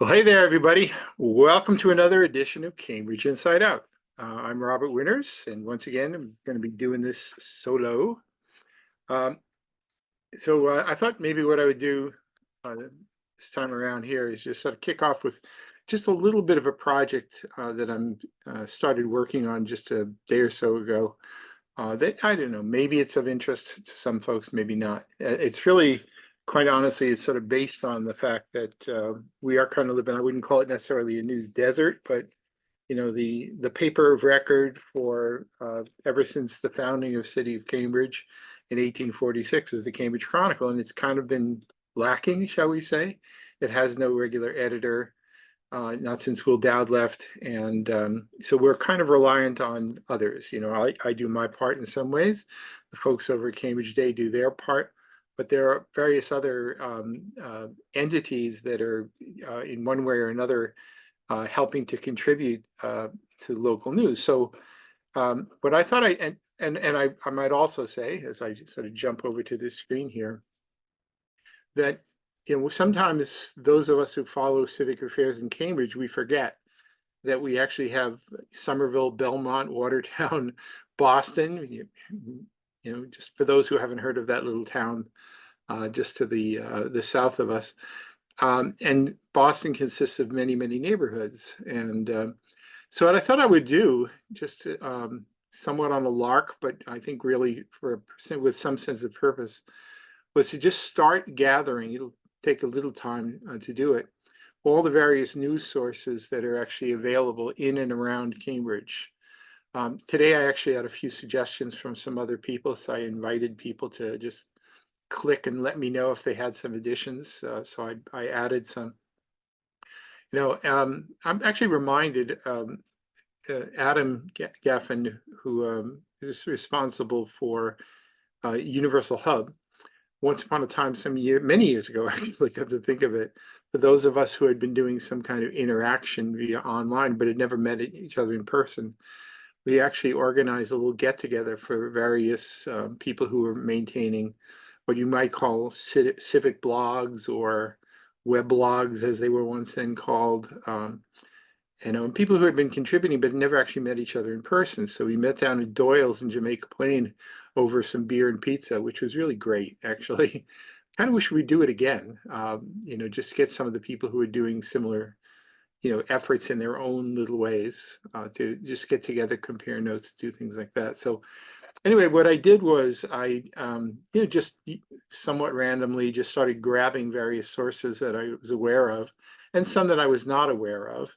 Well, hey there, everybody. Welcome to another edition of Cambridge Inside Out. I'm Robert Winters, and once again, I'm going to be doing this solo. Um, I thought maybe what I would do uh, this time around here is just sort of kick off with just a little bit of a project that I'm started working on just a day or so ago. That I don't know, maybe it's of interest to some folks, maybe not. It's really, quite honestly, it's sort of based on the fact that we are kind of living, I wouldn't call it necessarily a news desert, but the paper of record for ever since the founding of City of Cambridge in 1846 is the Cambridge Chronicle, and it's kind of been lacking, shall we say. It has no regular editor, not since Will Dowd left. And so we're kind of reliant on others. I do my part in some ways. The folks over at Cambridge Day do their part, but there are various other entities that are in one way or another helping to contribute to local news. So what I thought I might also say, as I sort of jump over to this screen here, that sometimes those of us who follow civic affairs in Cambridge, we forget that we actually have Somerville, Belmont, Watertown, Boston. Just for those who haven't heard of that little town just to the south of us. And Boston consists of many, many neighborhoods. And so what I thought I would do, just somewhat on a lark, but I think really with some sense of purpose, was to just start gathering. It'll take a little time to do it. All the various news sources that are actually available in and around Cambridge. Today, I actually had a few suggestions from some other people, so I invited people to just click and let me know if they had some additions. So I added some. I'm actually reminded Adam Gaffin, who is responsible for Universal Hub. Once upon a time, many years ago, actually, come to think of it, for those of us who had been doing some kind of interaction via online, but had never met each other in person, we actually organized a little get together for various people who were maintaining what you might call civic blogs or web blogs, as they were once then called. And people who had been contributing but never actually met each other in person. So we met down at Doyle's in Jamaica Plain over some beer and pizza, which was really great, actually. Kind of wish we'd do it again, just get some of the people who are doing similar, efforts in their own little ways to just get together, compare notes, do things like that. So anyway, what I did was just somewhat randomly just started grabbing various sources that I was aware of and some that I was not aware of.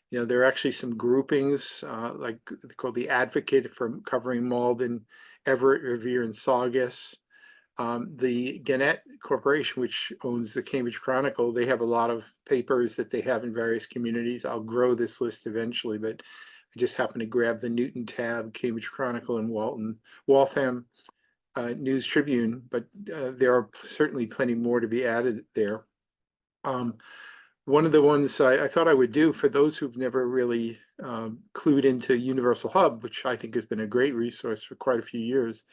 There are actually some groupings like called the Advocate for covering Malden, Everett, Revere, and Saugus. The Gannett Corporation, which owns the Cambridge Chronicle, they have a lot of papers that they have in various communities. I'll grow this list eventually, but I just happened to grab the Newton tab, Cambridge Chronicle, and Waltham News Tribune, but there are certainly plenty more to be added there. One of the ones I thought I would do for those who've never really clued into Universal Hub, which I think has been a great resource for quite a few years,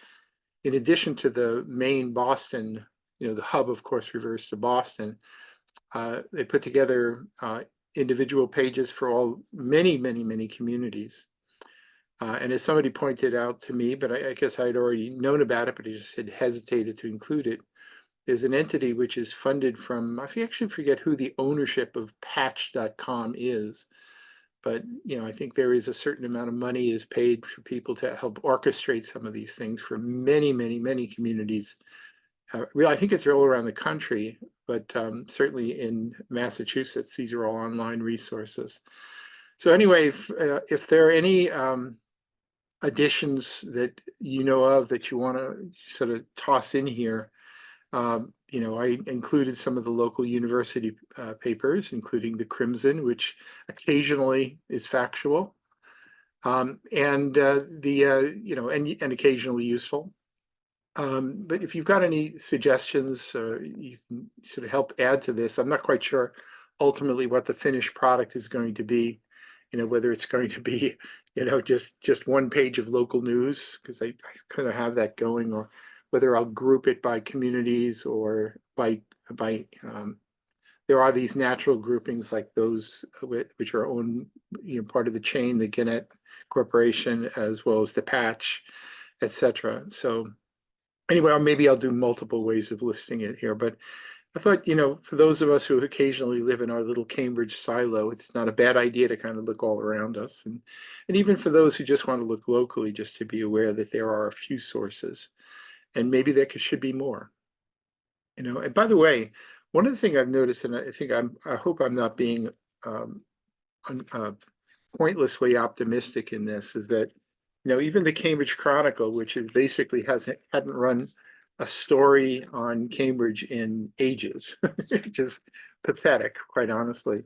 in addition to the main Boston, the hub, of course, refers to Boston. They put together individual pages for many, many, many communities. And as somebody pointed out to me, but I guess I'd already known about it, but I just had hesitated to include it. There's an entity which is funded from, I actually forget who the ownership of patch.com is, but I think there is a certain amount of money is paid for people to help orchestrate some of these things for many, many, many communities. I think it's all around the country, but certainly in Massachusetts, these are all online resources. So anyway, if there are any additions that you know of that you want to sort of toss in here, I included some of the local university papers, including the Crimson, which occasionally is factual, and occasionally useful. But if you've got any suggestions, you can sort of help add to this. I'm not quite sure ultimately what the finished product is going to be. Whether it's going to be, just one page of local news, because I kind of have that going, or whether I'll group it by communities or by there are these natural groupings like those which are owned, part of the chain, the Gannett Corporation, as well as the Patch, etc. So anyway, maybe I'll do multiple ways of listing it here, but I thought, for those of us who occasionally live in our little Cambridge silo, it's not a bad idea to kind of look all around us. And even for those who just want to look locally, just to be aware that there are a few sources, and maybe there should be more. And by the way, one of the things I've noticed, and I hope I'm not being um, pointlessly optimistic in this, is that, even the Cambridge Chronicle, which is basically hadn't run a story on Cambridge in ages, just pathetic, quite honestly.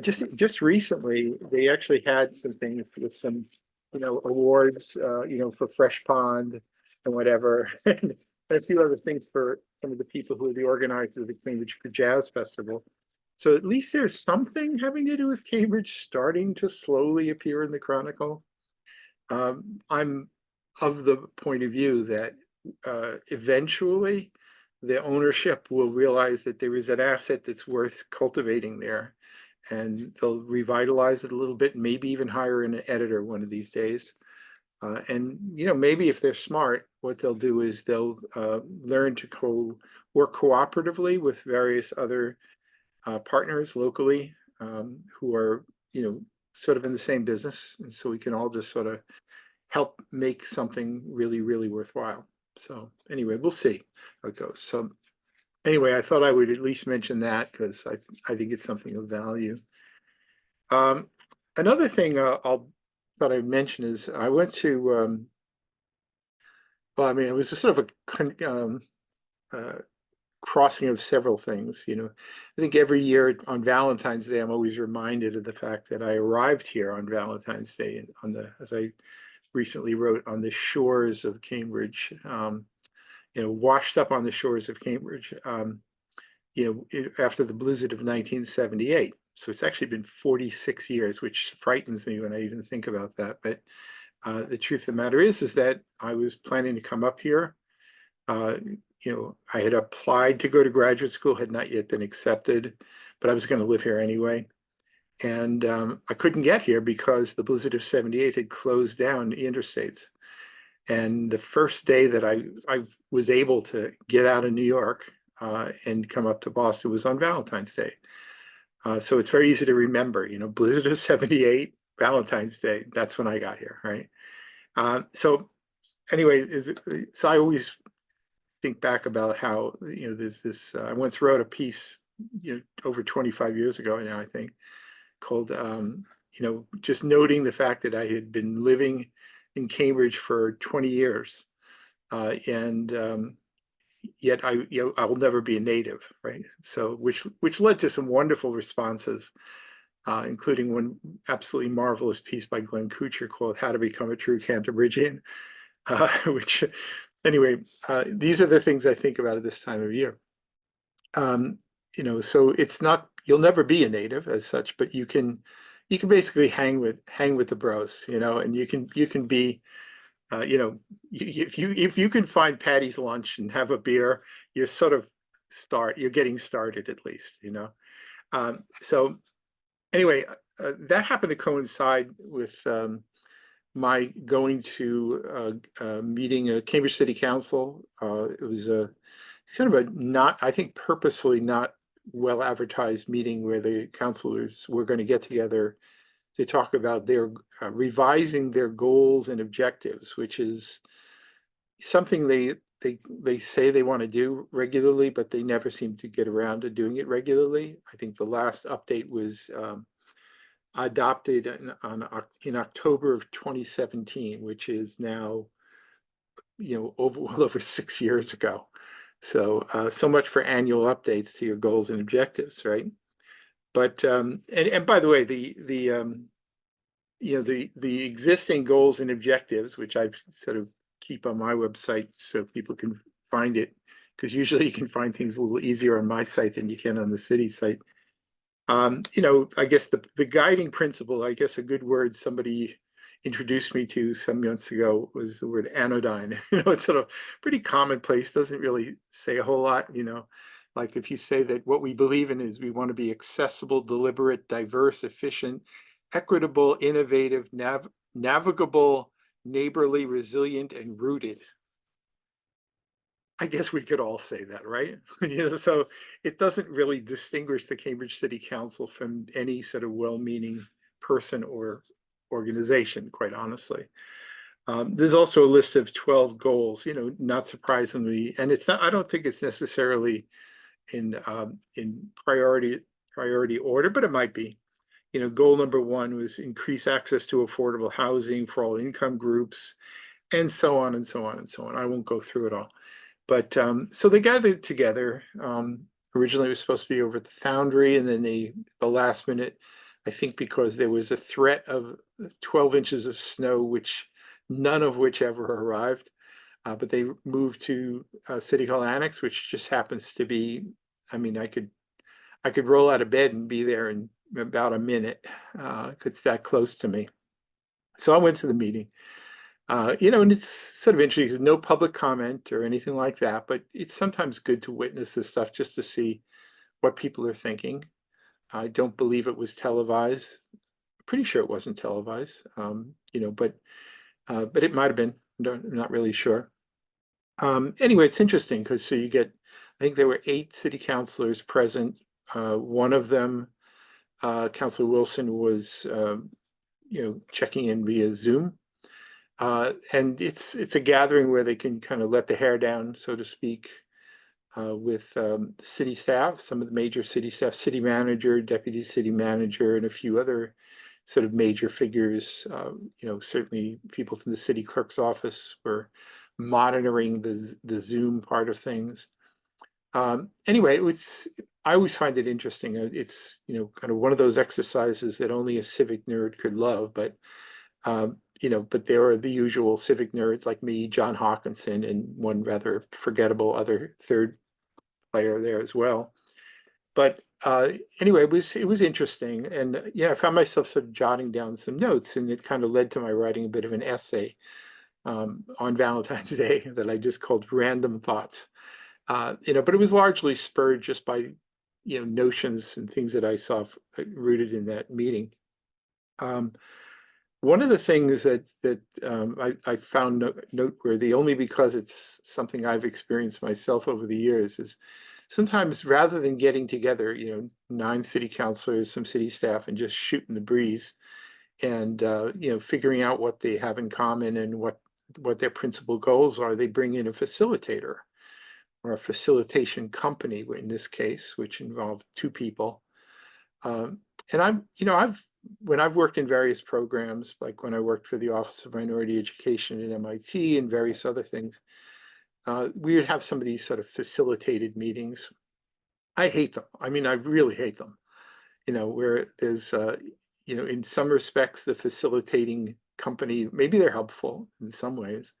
Just recently, they actually had some things with some, awards, for Fresh Pond and whatever, and a few other things for some of the people who are the organizers of the Cambridge Jazz Festival. So at least there's something having to do with Cambridge starting to slowly appear in the Chronicle. I'm of the point of view that eventually the ownership will realize that there is an asset that's worth cultivating there, and they'll revitalize it a little bit, maybe even hire an editor one of these days. And maybe if they're smart, what they'll do is they'll learn to work cooperatively with various other partners locally who are sort of in the same business, and so we can all just sort of help make something really, really worthwhile. So anyway, we'll see how it goes. So anyway, I thought I would at least mention that because I think it's something of value. Another thing thought I'd mention is I went to well, I mean, it was a sort of a crossing of several things. I think every year on Valentine's Day, I'm always reminded of the fact that I arrived here on Valentine's Day as I recently wrote, on the shores of Cambridge, washed up on the shores of Cambridge, after the blizzard of 1978. So it's actually been 46 years, which frightens me when I even think about that. But the truth of the matter is that I was planning to come up here. I had applied to go to graduate school, had not yet been accepted, but I was going to live here anyway. And I couldn't get here because the blizzard of 78 had closed down the interstates. And the first day that I was able to get out of New York and come up to Boston was on Valentine's Day. So it's very easy to remember, blizzard of 78, Valentine's Day, that's when I got here, right? So anyway, so I always think back about how, there's this, I once wrote a piece, over 25 years ago now, I think, called, just noting the fact that I had been living in Cambridge for 20 years. And yet I will never be a native, right? So, which led to some wonderful responses, including one absolutely marvelous piece by Glenn Kuchar called "How to Become a True Canterbridgian," which, anyway, these are the things I think about at this time of year. So it's not, you'll never be a native as such, but you can basically hang with the bros, and you can be, if you can find Patty's lunch and have a beer, you're sort of you're getting started at least, So anyway, that happened to coincide with my going to meeting a Cambridge City Council. It was kind of I think purposefully not well advertised meeting where the councilors were going to get together to talk about their revising their goals and objectives, which is something they say they want to do regularly, but they never seem to get around to doing it regularly. I think the last update was adopted in October of 2017, which is now well over 6 years ago. So so much for annual updates to your goals and objectives, right? But and by the way, the existing goals and objectives, which I've sort of keep on my website so people can find it, because usually you can find things a little easier on my site than you can on the city site. I guess the guiding principle, I guess a good word somebody introduced me to some months ago was the word anodyne. It's sort of pretty commonplace, doesn't really say a whole lot, Like if you say that what we believe in is we want to be accessible, deliberate, diverse, efficient, equitable, innovative, navigable, neighborly, resilient, and rooted. I guess we could all say that, right? So it doesn't really distinguish the Cambridge City Council from any sort of well-meaning person or organization, quite honestly. There's also a list of 12 goals, not surprisingly, and it's not, I don't think it's necessarily in priority order, but it might be. Goal number 1 was increase access to affordable housing for all income groups, and so on and so on and so on. I won't go through it all. But so they gathered together. Originally, it was supposed to be over at the Foundry, and then the last minute, I think because there was a threat of 12 inches of snow, which none of which ever arrived. But they moved to City Hall Annex, which just happens to be, I mean, I could roll out of bed and be there in about a minute. It's that close to me. So I went to the meeting. And it's sort of interesting, no public comment or anything like that, but it's sometimes good to witness this stuff just to see what people are thinking. I don't believe it was televised. Pretty sure it wasn't televised, but it might have been. I'm not really sure. Anyway, it's interesting because so you get, I think there were 8 city councilors present. One of them, Councilor Wilson, was checking in via Zoom. And it's a gathering where they can kind of let the hair down, so to speak, with city staff, some of the major city staff, city manager, deputy city manager, and a few other sort of major figures. Certainly people from the city clerk's office were monitoring the Zoom part of things. Anyway, I always find it interesting. It's kind of one of those exercises that only a civic nerd could love, but but there are the usual civic nerds like me, John Hawkinson, and one rather forgettable other third player there as well. But anyway, it was interesting, and I found myself sort of jotting down some notes, and it kind of led to my writing a bit of an essay on Valentine's Day that I just called "Random Thoughts." But it was largely spurred just by notions and things that I saw rooted in that meeting. One of the things that I found noteworthy, only because it's something I've experienced myself over the years, is sometimes rather than getting together, 9 city councilors, some city staff, and just shooting the breeze, and figuring out what they have in common and what their principal goals are, they bring in a facilitator or a facilitation company in this case, which involved 2 people. And when I've worked in various programs, like when I worked for the Office of Minority Education at MIT and various other things, we would have some of these sort of facilitated meetings. I hate them. I mean, I really hate them. Where there's, in some respects, the facilitating company, maybe they're helpful in some ways,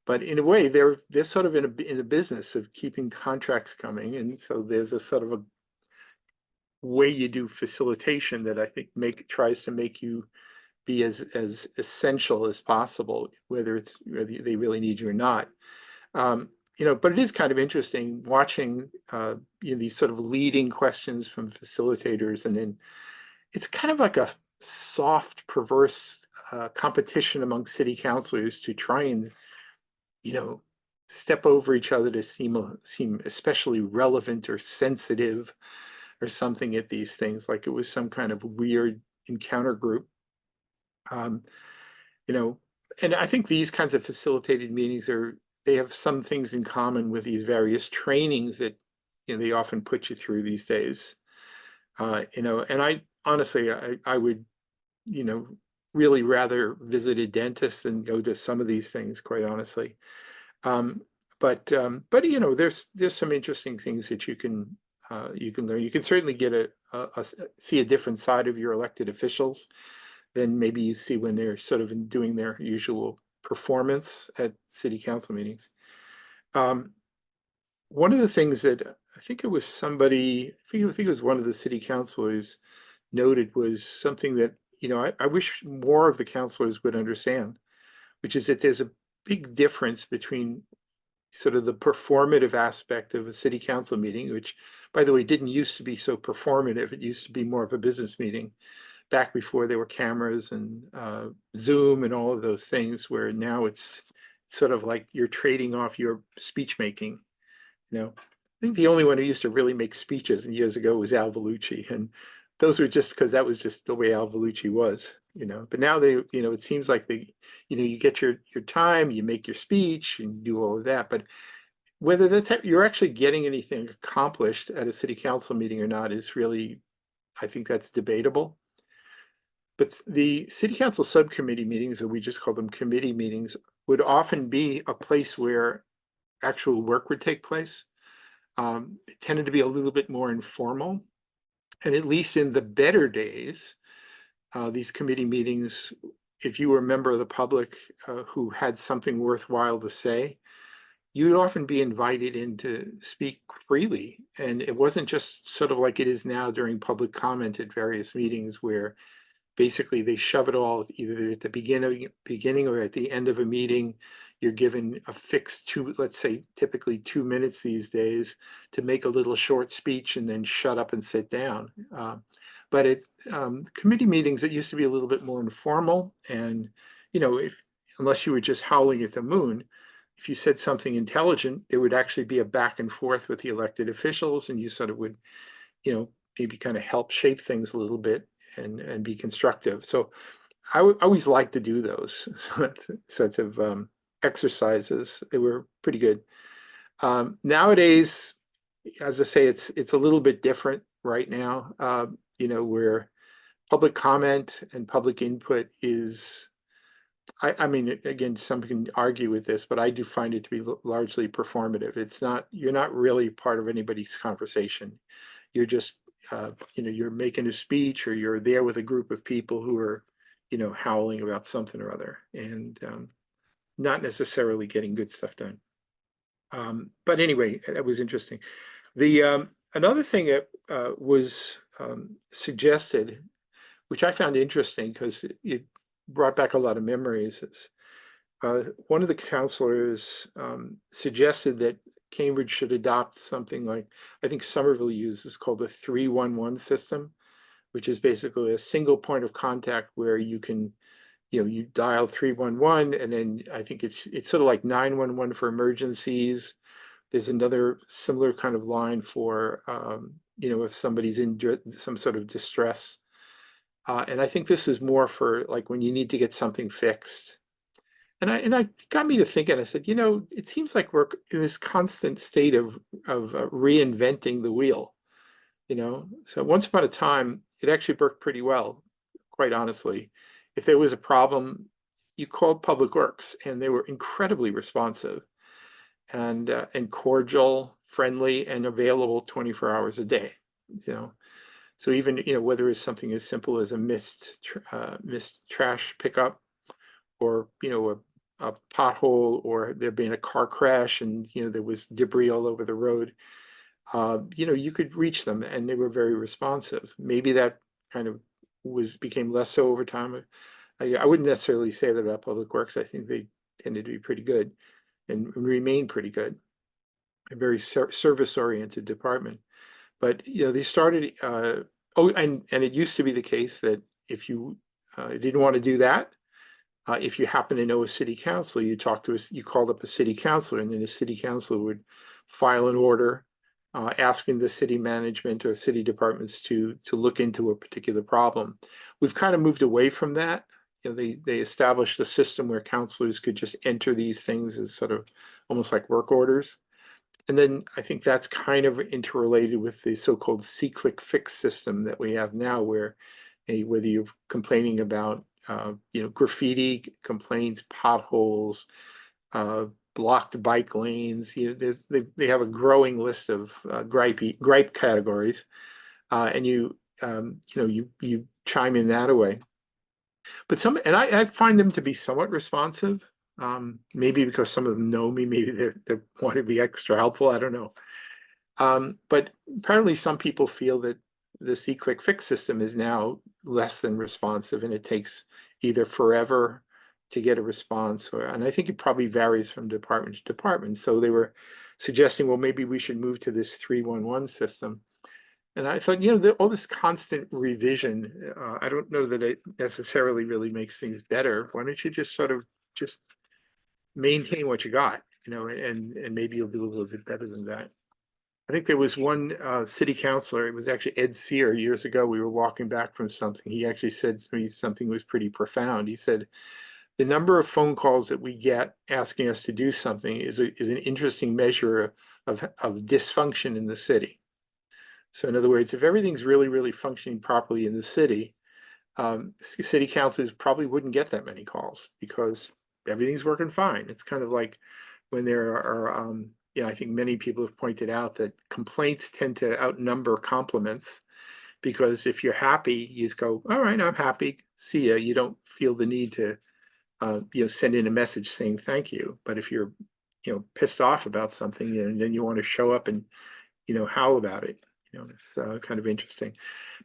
but in a way, they're sort of in a business of keeping contracts coming, and so there's a sort of a way you do facilitation that I think tries to make you be as essential as possible, whether they really need you or not. But it is kind of interesting watching these sort of leading questions from facilitators, and then it's kind of like a soft, perverse competition among city councilors to try and step over each other to seem especially relevant or sensitive or something at these things, like it was some kind of weird encounter group. And I think these kinds of facilitated meetings they have some things in common with these various trainings that they often put you through these days. And I honestly, I would really rather visit a dentist than go to some of these things, quite honestly. But there's some interesting things that you can learn. You can certainly get see a different side of your elected officials than maybe you see when they're sort of doing their usual performance at city council meetings. One of the things that I think it was somebody, I think it was one of the city councilors noted, was something that I wish more of the councilors would understand, which is that there's a big difference between sort of the performative aspect of a city council meeting, which, by the way, didn't used to be so performative. It used to be more of a business meeting back before there were cameras and Zoom and all of those things, where now it's sort of like you're trading off your speech making. I think the only one who used to really make speeches years ago was Al Vellucci, and those were just because that was just the way Al Vellucci was. But now it seems like you get your time, you make your speech, and do all of that. But whether you're actually getting anything accomplished at a city council meeting or not is really, I think that's debatable. But the city council subcommittee meetings, or we just call them committee meetings, would often be a place where actual work would take place. It tended to be a little bit more informal. And at least in the better days, these committee meetings, if you were a member of the public who had something worthwhile to say, you'd often be invited in to speak freely. And it wasn't just sort of like it is now during public comment at various meetings, where basically they shove it all either at the beginning or at the end of a meeting. You're given a fixed let's say typically 2 minutes these days to make a little short speech and then shut up and sit down. But it's committee meetings, it used to be a little bit more informal. And, unless you were just howling at the moon, if you said something intelligent, it would actually be a back and forth with the elected officials, and you sort of would, maybe kind of help shape things a little bit and be constructive. So I always like to do those sorts of exercises. They were pretty good. Nowadays, as I say, it's a little bit different right now, where public comment and public input is, I mean, again, some can argue with this, but I do find it to be largely performative. You're not really part of anybody's conversation. You're just, you're making a speech, or you're there with a group of people who are, howling about something or other, and not necessarily getting good stuff done. But anyway, that was interesting. Another thing that was suggested, which I found interesting because it brought back a lot of memories, is one of the counselors suggested that Cambridge should adopt something like, I think Somerville uses, called the 311 system, which is basically a single point of contact where you can, you dial 311, and then I think it's sort of like 911 for emergencies. There's another similar kind of line for, if somebody's in some sort of distress. And I think this is more for like when you need to get something fixed. And I got me to thinking. I said, it seems like we're in this constant state of reinventing the wheel. So once upon a time, it actually worked pretty well, quite honestly. If there was a problem, you called Public Works, and they were incredibly responsive and cordial, friendly, and available 24 hours a day. So even whether it's something as simple as a missed trash pickup, or a pothole, or there being a car crash and there was debris all over the road, you could reach them, and they were very responsive. Maybe that kind of became less so over time. I wouldn't necessarily say that about Public Works. I think they tended to be pretty good and remain pretty good. A very service-oriented department. But they started. And it used to be the case that if you didn't want to do that, if you happen to know a city councilor, you called up a city councilor, and then the city councilor would file an order asking the city management or city departments to look into a particular problem. We've kind of moved away from that. They established a system where councilors could just enter these things as sort of almost like work orders. And then I think that's kind of interrelated with the so-called SeeClickFix system that we have now, where whether you're complaining about graffiti complaints, potholes, blocked bike lanes, they have a growing list of gripe categories, and you chime in that way. But I find them to be somewhat responsive. Maybe because some of them know me, maybe they want to be extra helpful. I don't know. But apparently some people feel that the SeeClickFix system is now less than responsive, and it takes either forever to get a response. And I think it probably varies from department to department. So they were suggesting, well, maybe we should move to this 311 system. And I thought, all this constant revision, I don't know that it necessarily really makes things better. Why don't you just sort of just maintain what you got, and maybe you'll do a little bit better than that. I think there was one city councilor, it was actually Ed Sear years ago. We were walking back from something. He actually said to me something was pretty profound. He said, the number of phone calls that we get asking us to do something is an interesting measure of dysfunction in the city. So in other words, if everything's really, really functioning properly in the city, city councilors probably wouldn't get that many calls because everything's working fine. It's kind of like when there are, I think many people have pointed out that complaints tend to outnumber compliments, because if you're happy, you just go, all right, I'm happy, see ya. You don't feel the need to, send in a message saying thank you. But if you're, pissed off about something, and then you want to show up and, howl about it. It's kind of interesting.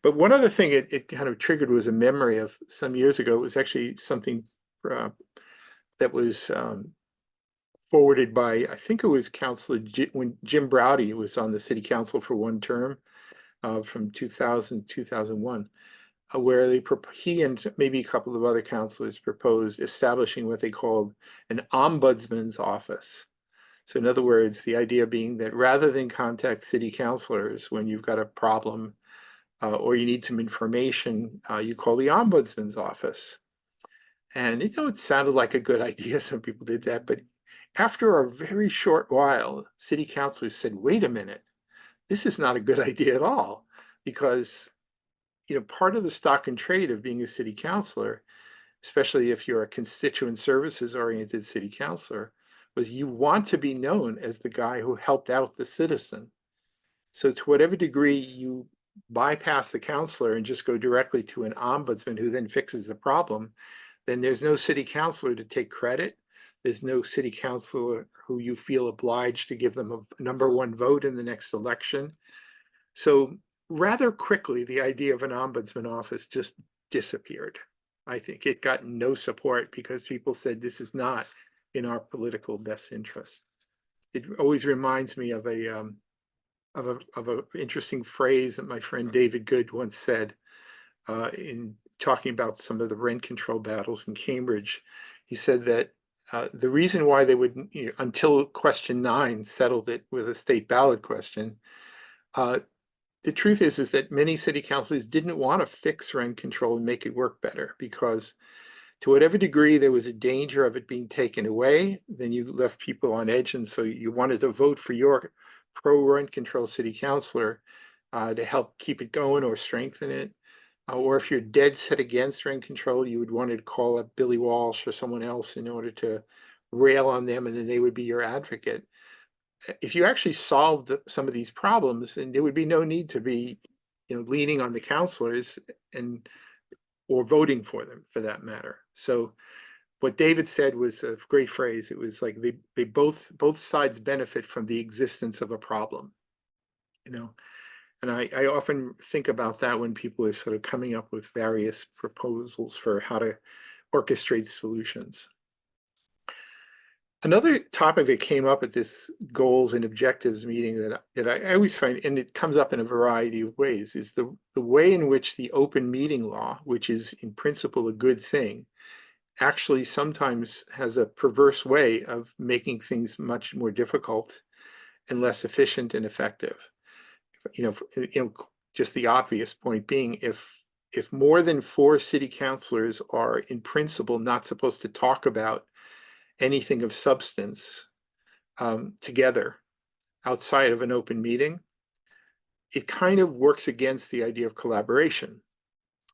But one other thing it kind of triggered was a memory of some years ago. It was actually something that was forwarded by, I think it was when Jim Browdy was on the city council for one term, from 2000 to 2001, where he and maybe a couple of other councilors proposed establishing what they called an ombudsman's office. So in other words, the idea being that rather than contact city councilors when you've got a problem or you need some information, you call the ombudsman's office. And it sounded like a good idea. Some people did that. But after a very short while, city councilors said, wait a minute, this is not a good idea at all. Because part of the stock and trade of being a city councilor, especially if you're a constituent services oriented city councilor, was you want to be known as the guy who helped out the citizen. So to whatever degree you bypass the councilor and just go directly to an ombudsman who then fixes the problem, then there's no city councilor to take credit. There's no city councilor who you feel obliged to give them a #1 vote in the next election. So rather quickly, the idea of an ombudsman office just disappeared. I think it got no support because people said this is not in our political best interest. It always reminds me of a interesting phrase that my friend David Good once said in talking about some of the rent control battles in Cambridge. He said that the reason why they would, until question 9 settled it with a state ballot question, the truth is that many city councilors didn't want to fix rent control and make it work better, because to whatever degree there was a danger of it being taken away, then you left people on edge. And so you wanted to vote for your pro-rent control city councilor to help keep it going or strengthen it. Or if you're dead set against rent control, you would want to call up Billy Walsh or someone else in order to rail on them, and then they would be your advocate. If you actually solved some of these problems, then there would be no need to be, leaning on the councilors or voting for them, for that matter. So what David said was a great phrase. It was like they both sides benefit from the existence of a problem, And I often think about that when people are sort of coming up with various proposals for how to orchestrate solutions. Another topic that came up at this goals and objectives meeting that I always find, and it comes up in a variety of ways, is the way in which the open meeting law, which is in principle a good thing, actually sometimes has a perverse way of making things much more difficult and less efficient and effective. Just the obvious point being, if more than 4 city councilors are in principle not supposed to talk about anything of substance together outside of an open meeting, it kind of works against the idea of collaboration.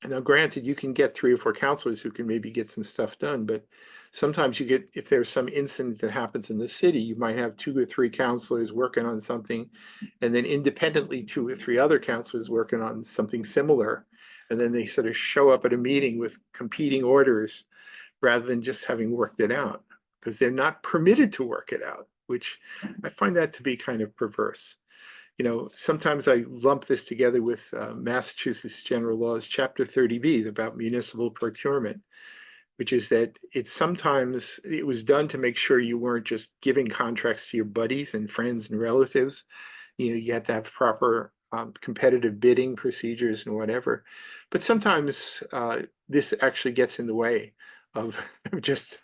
And now, granted, you can get 3 or 4 councilors who can maybe get some stuff done, but sometimes if there's some incident that happens in the city, you might have 2 or 3 councilors working on something, and then independently 2 or 3 other councilors working on something similar. And then they sort of show up at a meeting with competing orders rather than just having worked it out, because they're not permitted to work it out, which I find that to be kind of perverse. Sometimes I lump this together with Massachusetts General Laws, Chapter 30B, about municipal procurement, which is that it was done to make sure you weren't just giving contracts to your buddies and friends and relatives. You have to have proper competitive bidding procedures and whatever. But sometimes this actually gets in the way of just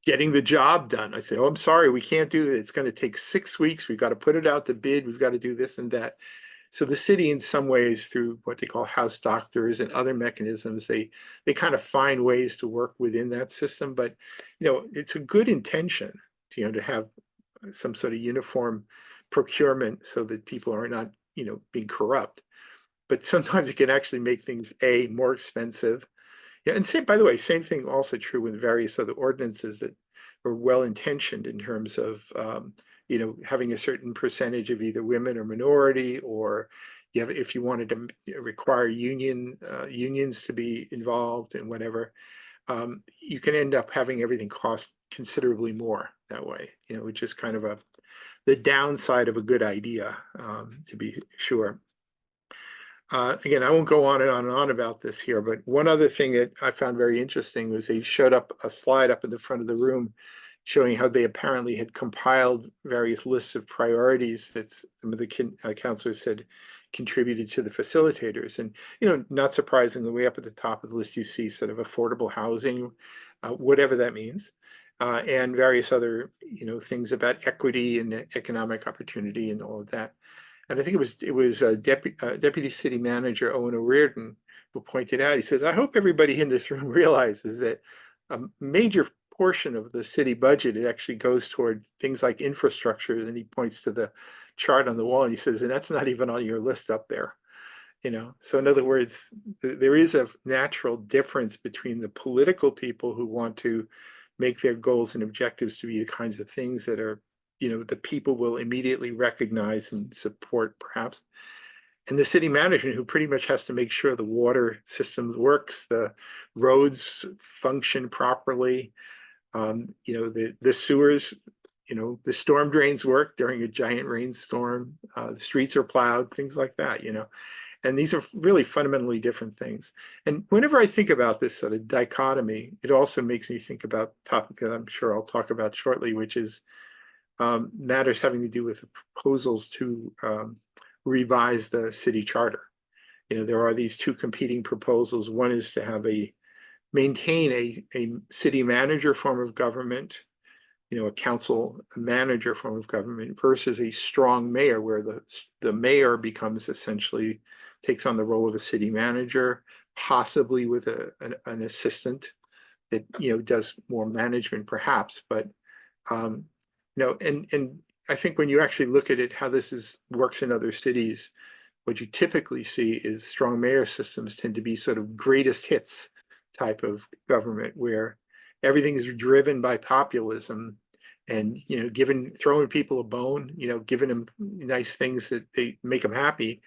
getting the job done. I say, oh, I'm sorry, we can't do it. It's going to take 6 weeks. We've got to put it out to bid. We've got to do this and that. So the city, in some ways, through what they call house doctors and other mechanisms, they kind of find ways to work within that system. But it's a good intention to have some sort of uniform procurement so that people are not being corrupt. But sometimes it can actually make things more expensive. Yeah, and by the way, same thing also true with various other ordinances that are well intentioned in terms of having a certain percentage of either women or minority, or if you wanted to require unions to be involved and whatever, you can end up having everything cost considerably more that way. Which is kind of the downside of a good idea, to be sure. Again, I won't go on and on and on about this here, but one other thing that I found very interesting was they showed up a slide up in the front of the room showing how they apparently had compiled various lists of priorities that some of the counselors said contributed to the facilitators. And, not surprisingly, way up at the top of the list, you see sort of affordable housing, whatever that means, and various other, things about equity and economic opportunity and all of that. And I think it was Deputy City Manager Owen O'Riordan who pointed out, he says, I hope everybody in this room realizes that a major portion of the city budget actually goes toward things like infrastructure. And he points to the chart on the wall and he says, and that's not even on your list up there. So in other words, there is a natural difference between the political people who want to make their goals and objectives to be the kinds of things that are the people will immediately recognize and support, perhaps. And the city manager, who pretty much has to make sure the water system works, the roads function properly, the sewers, the storm drains work during a giant rainstorm, the streets are plowed, things like that, And these are really fundamentally different things. And whenever I think about this sort of dichotomy, it also makes me think about a topic that I'm sure I'll talk about shortly, which is matters having to do with proposals to revise the city charter. There are these two competing proposals. One is to maintain a city manager form of government, a council manager form of government, versus a strong mayor, where the mayor becomes essentially takes on the role of a city manager, possibly with an assistant that does more management, perhaps, but and I think when you actually look at it, how this works in other cities, what you typically see is strong mayor systems tend to be sort of greatest hits type of government, where everything is driven by populism and throwing people a bone, giving them nice things that they make them happy.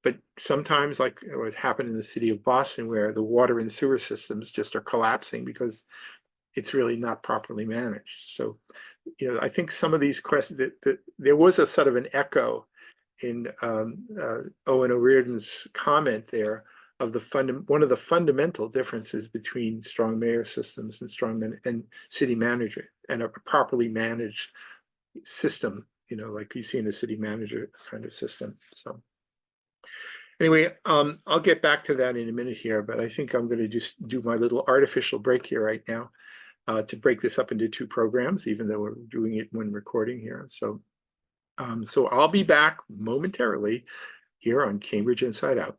But sometimes, like what happened in the city of Boston, where the water and sewer systems just are collapsing because it's really not properly managed. So I think some of these questions that there was a sort of an echo in Owen O'Riordan's comment there of one of the fundamental differences between strong mayor systems and city manager, and a properly managed system, like you see in a city manager kind of system. So anyway, I'll get back to that in a minute here, but I think I'm going to just do my little artificial break here right now. To break this up into 2 programs, even though we're doing it when recording here. So I'll be back momentarily here on Cambridge Inside Out.